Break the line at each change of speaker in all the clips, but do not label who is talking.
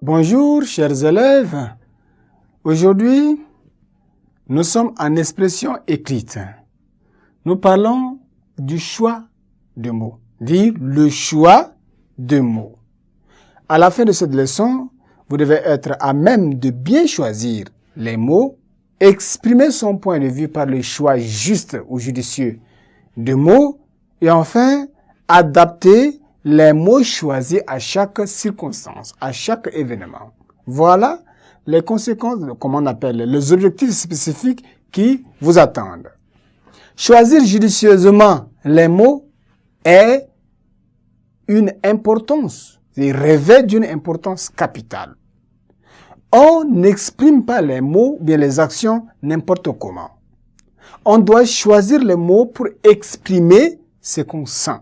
Bonjour chers élèves, aujourd'hui nous sommes en expression écrite. Nous parlons du choix de mots, dire le choix de mots. À la fin de cette leçon, vous devez être à même de bien choisir les mots, exprimer son point de vue par le choix juste ou judicieux de mots et enfin adapter les mots choisis à chaque circonstance, à chaque événement. Voilà les conséquences, comment on appelle, les objectifs spécifiques qui vous attendent. Choisir judicieusement les mots est une importance, il revêt d'une importance capitale. On n'exprime pas les mots ou bien les actions n'importe comment. On doit choisir les mots pour exprimer ce qu'on sent,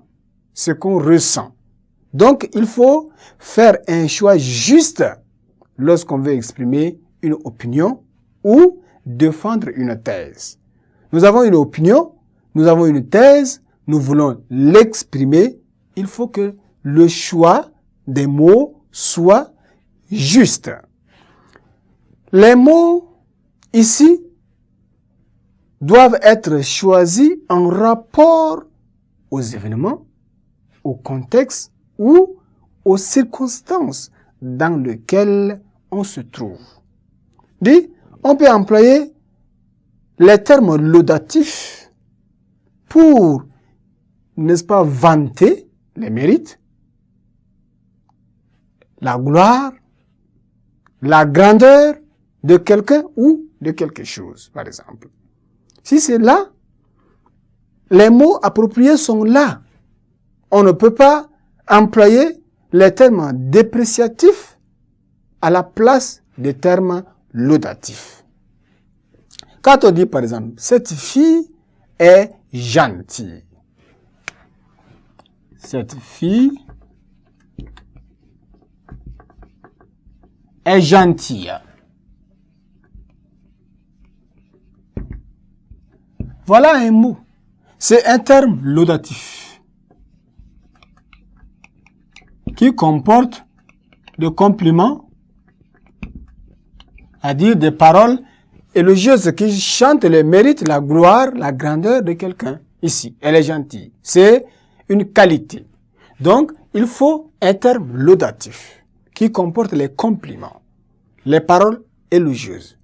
ce qu'on ressent. Donc, il faut faire un choix juste lorsqu'on veut exprimer une opinion ou défendre une thèse. Nous avons une opinion, nous avons une thèse, nous voulons l'exprimer. Il faut que le choix des mots soit juste. Les mots ici doivent être choisis en rapport aux événements, au contexte ou aux circonstances dans lesquelles on se trouve. On peut employer les termes laudatifs pour, n'est-ce pas, vanter les mérites, la gloire, la grandeur de quelqu'un ou de quelque chose, par exemple. Si c'est là, les mots appropriés sont là. On ne peut pas employer les termes dépréciatifs à la place des termes laudatifs. Quand on dit par exemple, cette fille est gentille. Cette fille est gentille. Voilà un mot. C'est un terme laudatif qui comporte des compliments, à dire des paroles élogieuses qui chantent le mérite, la gloire, la grandeur de quelqu'un. Ici, elle est gentille. C'est une qualité. Donc, il faut un terme laudatif qui comporte les compliments, les paroles élogieuses.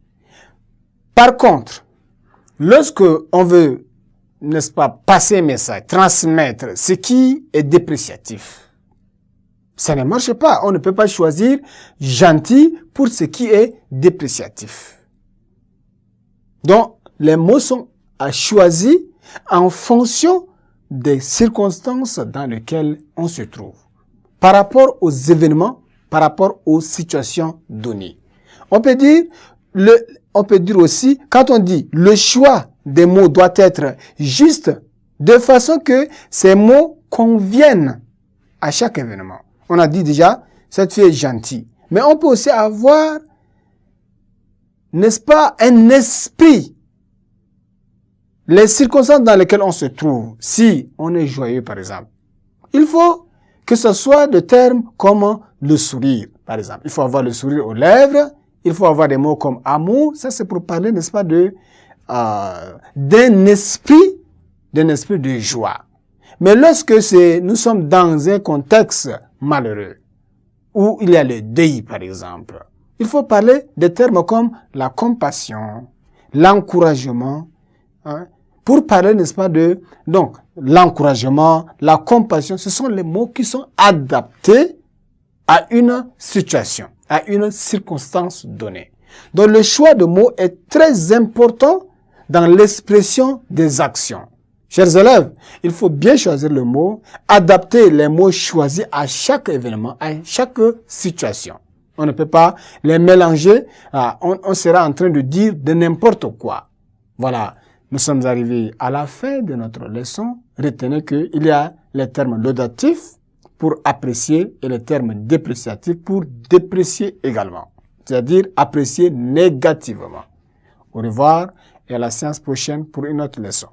Par contre, lorsque on veut, n'est-ce pas, passer un message, transmettre ce qui est dépréciatif, ça ne marche pas. On ne peut pas choisir gentil pour ce qui est dépréciatif. Donc, les mots sont à choisir en fonction des circonstances dans lesquelles on se trouve. Par rapport aux événements, par rapport aux situations données. On peut dire aussi, quand on dit le choix des mots doit être juste, de façon que ces mots conviennent à chaque événement. On a dit déjà, cette fille est gentille. Mais on peut aussi avoir, n'est-ce pas, un esprit. Les circonstances dans lesquelles on se trouve, si on est joyeux par exemple, il faut que ce soit des termes comme le sourire, par exemple. Il faut avoir le sourire aux lèvres, il faut avoir des mots comme amour, ça c'est pour parler, n'est-ce pas, d'un esprit de joie. Mais lorsque nous sommes dans un contexte malheureux, où il y a le deuil, par exemple, il faut parler des termes comme la compassion, l'encouragement, pour parler, n'est-ce pas, donc, l'encouragement, la compassion, ce sont les mots qui sont adaptés à une situation, à une circonstance donnée. Donc, le choix de mots est très important dans l'expression des actions. Chers élèves, il faut bien choisir le mot, adapter les mots choisis à chaque événement, à chaque situation. On ne peut pas les mélanger, on sera en train de dire de n'importe quoi. Voilà, nous sommes arrivés à la fin de notre leçon. Retenez qu'il y a les termes laudatifs pour apprécier et les termes dépréciatifs pour déprécier également, c'est-à-dire apprécier négativement. Au revoir et à la séance prochaine pour une autre leçon.